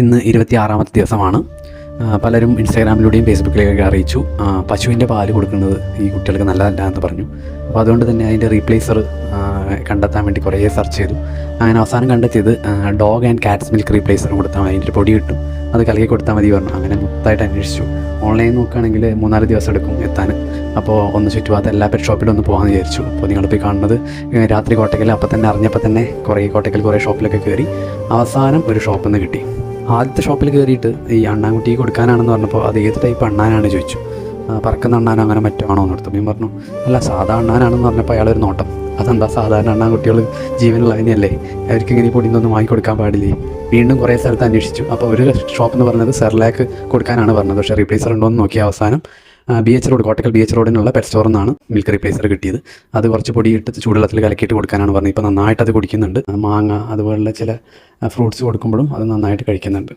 ഇന്ന് 26-ാമത്തെ ദിവസമാണ്. പലരും ഇൻസ്റ്റാഗ്രാമിലൂടെയും ഫേസ്ബുക്കിലേക്കൊക്കെ അറിയിച്ചു പശുവിൻ്റെ പാല് കൊടുക്കുന്നത് ഈ കുട്ടികൾക്ക് നല്ലതല്ല എന്ന് പറഞ്ഞു. അപ്പോൾ അതുകൊണ്ട് തന്നെ അതിൻ്റെ റീപ്ലേസർ കണ്ടെത്താൻ വേണ്ടി കുറേ സെർച്ച് ചെയ്തു. അങ്ങനെ അവസാനം കണ്ടെത്തിയത് dog and Katz milk replacer കൊടുത്താൽ മതി, അതിൻ്റെ പൊടി കിട്ടും, അത് കലക്കി കൊടുത്താൽ മതി പറഞ്ഞു. അങ്ങനെ മൊത്തമായിട്ട് അന്വേഷിച്ചു. ഓൺലൈൻ നോക്കുകയാണെങ്കിൽ 3-4 ദിവസം എടുക്കും എത്താൻ. അപ്പോൾ ഒന്ന് ചുറ്റുപാട് എല്ലാ പെറ്റ് ഷോപ്പിലും ഒന്ന് പോകാമെന്ന് വിചാരിച്ചു. അപ്പോൾ നിങ്ങളിപ്പോൾ കാണുന്നത് രാത്രി കോട്ടക്കൽ അപ്പോൾ തന്നെ അറിഞ്ഞപ്പോൾ തന്നെ കോട്ടക്കൽ കുറേ ഷോപ്പിലൊക്കെ കയറി അവസാനം ഒരു ഷോപ്പിൽ നിന്ന് കിട്ടി. ആദ്യത്തെ ഷോപ്പിൽ കയറിയിട്ട് ഈ അണ്ണാൻകുട്ടിക്ക് കൊടുക്കാനാണെന്ന് പറഞ്ഞപ്പോൾ അത് ഏത് ടൈപ്പ് അണ്ണാനാണ് ചോദിച്ചു. പറക്കുന്ന അണ്ണാനോ അങ്ങനെ മറ്റോ ആണോ എന്ന് എടുത്തു. ഞാൻ പറഞ്ഞു അല്ല സാധാ അണ്ണാനാണെന്ന് പറഞ്ഞപ്പോൾ അയാളൊരു നോട്ടം, അതെന്താ സാധാരണ അണ്ണാൻകുട്ടികൾ ജീവനുള്ളതിനെയല്ലേ, അവർക്ക് ഇങ്ങനെ പൊടിയൊന്നും വാങ്ങിക്കൊടുക്കാൻ പാടില്ലേ. വീണ്ടും കുറേ സ്ഥലത്ത് അന്വേഷിച്ചു. അപ്പോൾ ഒരു ഷോപ്പ് എന്ന് പറഞ്ഞത് സെർലാക്ക് കൊടുക്കാനാണ് പറഞ്ഞത്. പക്ഷേ റീപ്ലേസർ ഉണ്ടോ എന്ന് നോക്കി അവസാനം BH റോഡ് കോട്ടക്കൽ BH റോഡിനുള്ള പെറ്റ് സ്റ്റോറിൽ നിന്നാണ് മിൽക്ക് റീപ്ലേസർ കിട്ടിയത്. അത് കുറച്ച് പൊടിയിട്ട് ചൂടുവെള്ളത്തിൽ കലക്കിയിട്ട് കൊടുക്കാനാണ് പറഞ്ഞത്. ഇപ്പോൾ നന്നായിട്ട് അത് കുടിക്കുന്നുണ്ട്. മാങ്ങ അതുപോലുള്ള ചില ഫ്രൂട്ട്സ് കൊടുക്കുമ്പോഴും അത് നന്നായിട്ട് കഴിക്കുന്നുണ്ട്.